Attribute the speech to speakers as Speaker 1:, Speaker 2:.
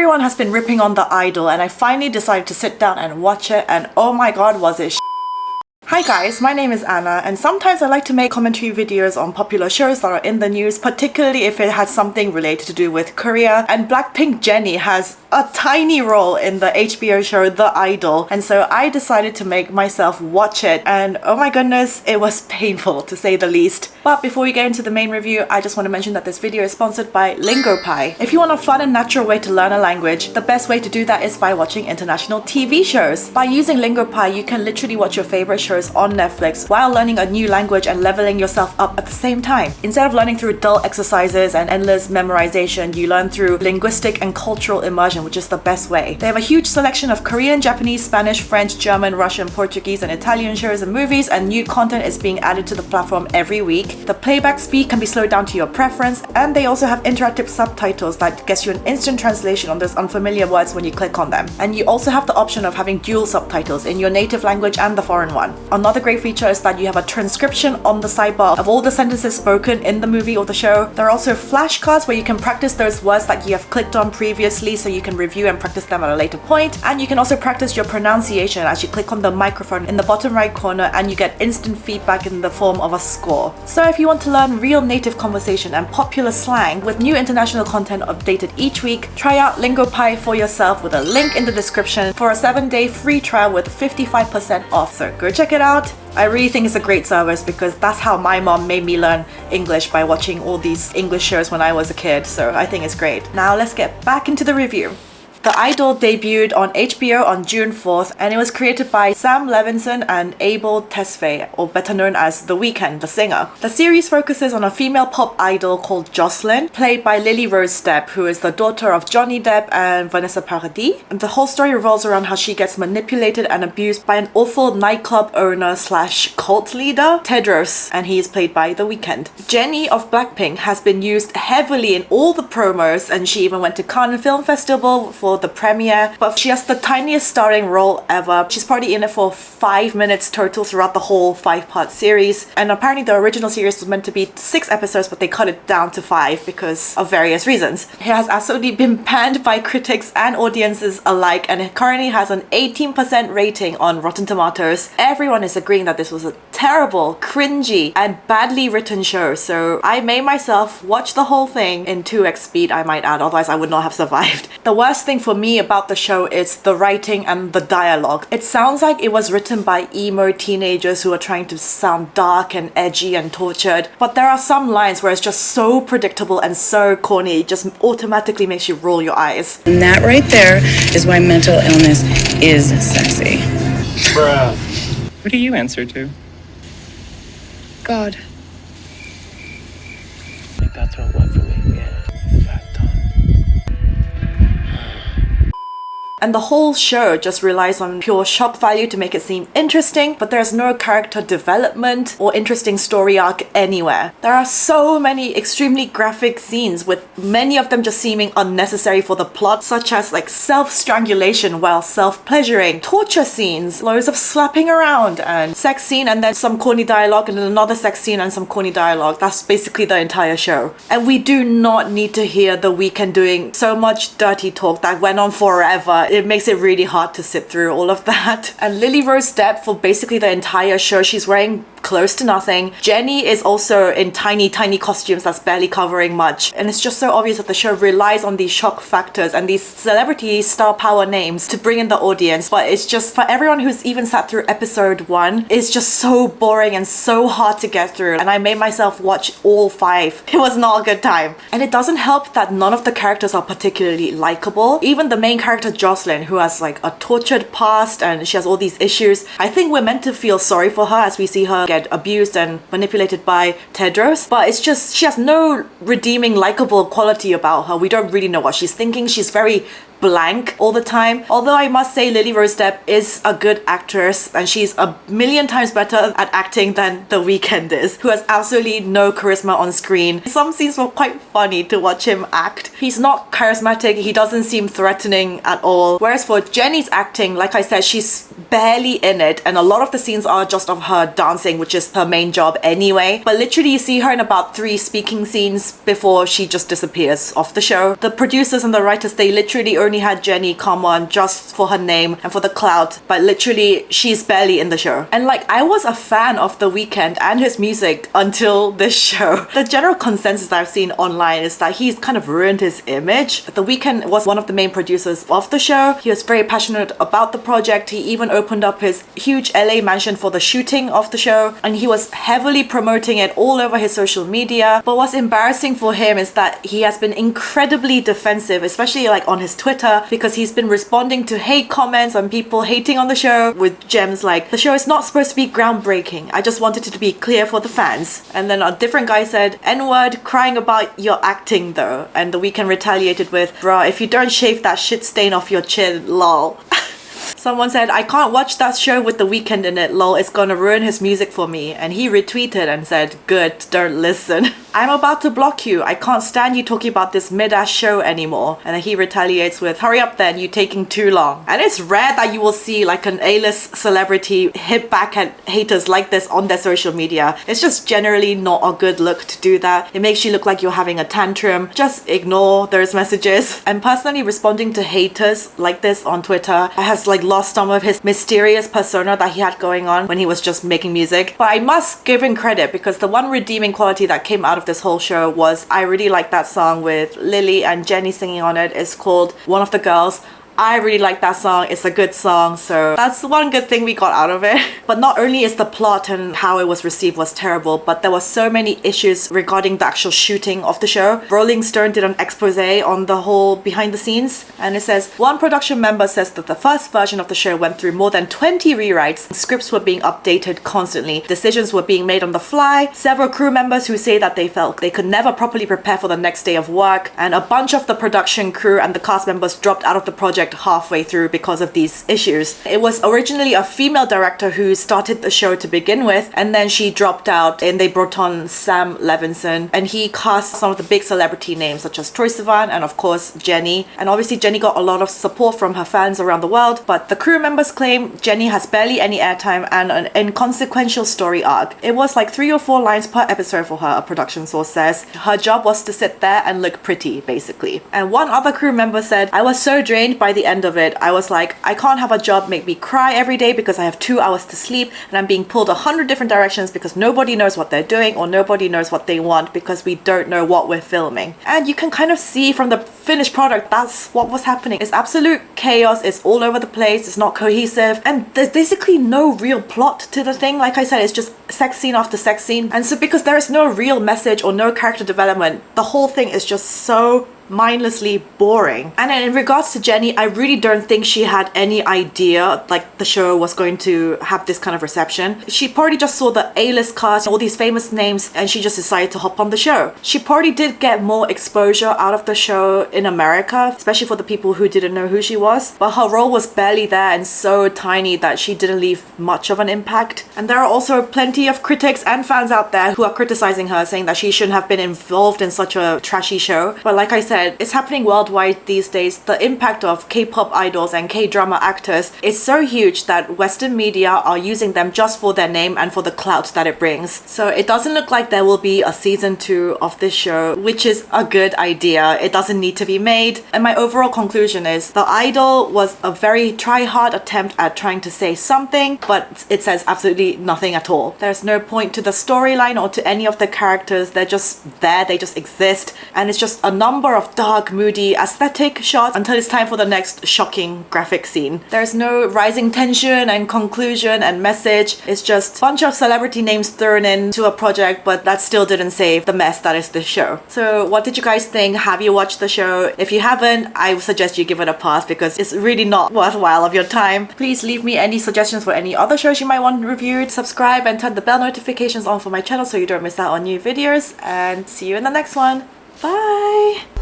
Speaker 1: Everyone has been ripping on The Idol, and I finally decided to sit down and watch it, and oh my god, was it Hi guys, my name is Anna, and sometimes I like to make commentary videos on popular shows that are in the news, particularly if it has something related to do with Korea, and Blackpink Jennie has a tiny role in the HBO show The Idol, and so I decided to make myself watch it, and oh my goodness, it was painful to say the least. But before we get into the main review, I just want to mention that this video is sponsored by Lingopie. If you want a fun and natural way to learn a language, the best way to do that is by watching international TV shows. By using Lingopie, you can literally watch your favorite shows on Netflix while learning a new language and leveling yourself up at the same time. Instead of learning through dull exercises and endless memorization, you learn through linguistic and cultural immersion, which is the best way. They have a huge selection of Korean, Japanese, Spanish, French, German, Russian, Portuguese, and Italian shows and movies, and new content is being added to the platform every week. The playback speed can be slowed down to your preference, and they also have interactive subtitles that gets you an instant translation on those unfamiliar words when you click on them. And you also have the option of having dual subtitles in your native language and the foreign one. Another great feature is that you have a transcription on the sidebar of all the sentences spoken in the movie or the show. There are also flashcards where you can practice those words that you have clicked on previously, so you can review and practice them at a later point. And you can also practice your pronunciation as you click on the microphone in the bottom right corner, and you get instant feedback in the form of a score. So if you want to learn real native conversation and popular slang with new international content updated each week, try out Lingopie for yourself with a link in the description for a 7-day free trial with 55% off. So go check it out. I really think it's a great service because that's how my mom made me learn English, by watching all these English shows when I was a kid, so I think it's great. Now let's get back into the review. The Idol debuted on HBO on June 4th, and it was created by Sam Levinson and Abel Tesfaye, or better known as The Weeknd, the singer. The series focuses on a female pop idol called Jocelyn, played by Lily Rose Depp, who is the daughter of Johnny Depp and Vanessa Paradis. And the whole story revolves around how she gets manipulated and abused by an awful nightclub owner slash cult leader, Tedros, and he is played by The Weeknd. Jennie of Blackpink has been used heavily in all the promos, and she even went to Cannes Film Festival for the premiere, but she has the tiniest starring role ever. She's probably in it for 5 minutes total throughout the whole 5-part series, and apparently the original series was meant to be 6 episodes, but they cut it down to 5 because of various reasons. It has absolutely been panned by critics and audiences alike, and it currently has an 18% rating on Rotten Tomatoes. Everyone is agreeing that this was a terrible, cringy, and badly written show, so I made myself watch the whole thing in 2x speed, I might add, otherwise I would not have survived. The worst thing for me about the show is the writing and the dialogue. It sounds like it was written by emo teenagers who are trying to sound dark and edgy and tortured, but there are some lines where it's just so predictable and so corny, it just automatically makes you roll your eyes.
Speaker 2: And that right there is why mental illness is sexy.
Speaker 3: Bruh.
Speaker 4: Who do you answer to?
Speaker 2: God.
Speaker 3: I think that's our word for me. Yeah. Fat time.
Speaker 1: And the whole show just relies on pure shock value to make it seem interesting, but there's no character development or interesting story arc anywhere. There are so many extremely graphic scenes, with many of them just seeming unnecessary for the plot, such as like self-strangulation while self-pleasuring, torture scenes, loads of slapping around, and sex scene, and then some corny dialogue, and then another sex scene and some corny dialogue. That's basically the entire show. And we do not need to hear The Weeknd doing so much dirty talk that went on forever. It makes it really hard to sit through all of that. And Lily Rose Depp, for basically the entire show, she's wearing close to nothing. Jennie is also in tiny costumes that's barely covering much, and it's just so obvious that the show relies on these shock factors and these celebrity star power names to bring in the audience, but it's just, for everyone who's even sat through episode 1, it's just so boring and so hard to get through, and I made myself watch all 5. It was not a good time. And it doesn't help that none of the characters are particularly likable. Even the main character Jocelyn, who has like a tortured past and she has all these issues, I think we're meant to feel sorry for her as we see her get abused and manipulated by Tedros, but it's just, she has no redeeming likable quality about her. We don't really know what she's thinking. She's very blank all the time. Although I must say Lily Rose Depp is a good actress, and she's a million times better at acting than The Weeknd is, who has absolutely no charisma on screen. Some scenes were quite funny to watch him act. He's not charismatic, he doesn't seem threatening at all. Whereas for Jennie's acting, like I said, she's barely in it, and a lot of the scenes are just of her dancing hosting, which is her main job anyway. But literally you see her in about 3 speaking scenes before she just disappears off the show. The producers and the writers, they literally only had Jennie come on just for her name and for the clout, but literally she's barely in the show. And like, I was a fan of The Weeknd and his music until this show. The general consensus that I've seen online is that he's kind of ruined his image. The Weeknd was one of the main producers of the show. He was very passionate about the project. He even opened up his huge LA mansion for the shooting of the show, and he was heavily promoting it all over his social media. But what's embarrassing for him is that he has been incredibly defensive, especially like on his Twitter, because he's been responding to hate comments and people hating on the show with gems like, "The show is not supposed to be groundbreaking. I just wanted it to be clear for the fans." And then a different guy said, "N-word, crying about your acting though." And The Weeknd retaliated with, "Bruh, if you don't shave that shit stain off your chin, lol." Someone said, "I can't watch that show with The Weeknd in it, lol, it's gonna ruin his music for me." And he retweeted and said, "Good, don't listen." "I'm about to block you. I can't stand you talking about this mid-ass show anymore." And then he retaliates with, "Hurry up then, you're taking too long." And it's rare that you will see like an A-list celebrity hit back at haters like this on their social media. It's just generally not a good look to do that. It makes you look like you're having a tantrum. Just ignore those messages. And personally, responding to haters like this on Twitter has like lost some of his mysterious persona that he had going on when he was just making music. But I must give him credit, because the one redeeming quality that came out of this whole show was, I really like that song with Lily and Jennie singing on it. It's called One of the Girls. I really like that song. It's a good song, so that's one good thing we got out of it. But not only is the plot and how it was received was terrible, but there were so many issues regarding the actual shooting of the show. Rolling Stone did an expose on the whole behind the scenes, and it says, one production member says that the first version of the show went through more than 20 rewrites. Scripts were being updated constantly. Decisions were being made on the fly. Several crew members who say that they felt they could never properly prepare for the next day of work, and a bunch of the production crew and the cast members dropped out of the project halfway through because of these issues. It was originally a female director who started the show to begin with, and then she dropped out and they brought on Sam Levinson, and he cast some of the big celebrity names such as Troye Sivan and of course Jennie. And obviously Jennie got a lot of support from her fans around the world, but the crew members claim Jennie has barely any airtime and an inconsequential story arc. It was like 3 or 4 lines per episode for her, a production source says. Her job was to sit there and look pretty, basically. And one other crew member said, "I was so drained by the end of it. I was like, I can't have a job make me cry every day because I have 2 hours to sleep and I'm being pulled 100 different directions because nobody knows what they're doing or nobody knows what they want because we don't know what we're filming." And you can kind of see from the finished product that's what was happening. It's absolute chaos. It's all over the place. It's not cohesive, and there's basically no real plot to the thing. Like I said, it's just sex scene after sex scene. And so because there is no real message or no character development, the whole thing is just so mindlessly boring. And in regards to Jennie, I really don't think she had any idea like the show was going to have this kind of reception. She probably just saw the A-list cast, all these famous names, and she just decided to hop on the show. She probably did get more exposure out of the show in America, especially for the people who didn't know who she was, but her role was barely there and so tiny that she didn't leave much of an impact. And there are also plenty of critics and fans out there who are criticizing her, saying that she shouldn't have been involved in such a trashy show. But like I said, it's happening worldwide these days. The impact of K-pop idols and K-drama actors is so huge that Western media are using them just for their name and for the clout that it brings. So it doesn't look like there will be a season 2 of this show, which is a good idea. It doesn't need to be made. And my overall conclusion is The Idol was a very try-hard attempt at trying to say something, but it says absolutely nothing at all. There's no point to the storyline or to any of the characters. They're just there, they just exist, and it's just a number of dark, moody, aesthetic shots until it's time for the next shocking graphic scene. There's no rising tension and conclusion and message. It's just a bunch of celebrity names thrown into a project, but that still didn't save the mess that is this show. So what did you guys think? Have you watched the show? If you haven't, I would suggest you give it a pass because it's really not worthwhile of your time. Please leave me any suggestions for any other shows you might want reviewed. Subscribe and turn the bell notifications on for my channel so you don't miss out on new videos, and see you in the next one. Bye!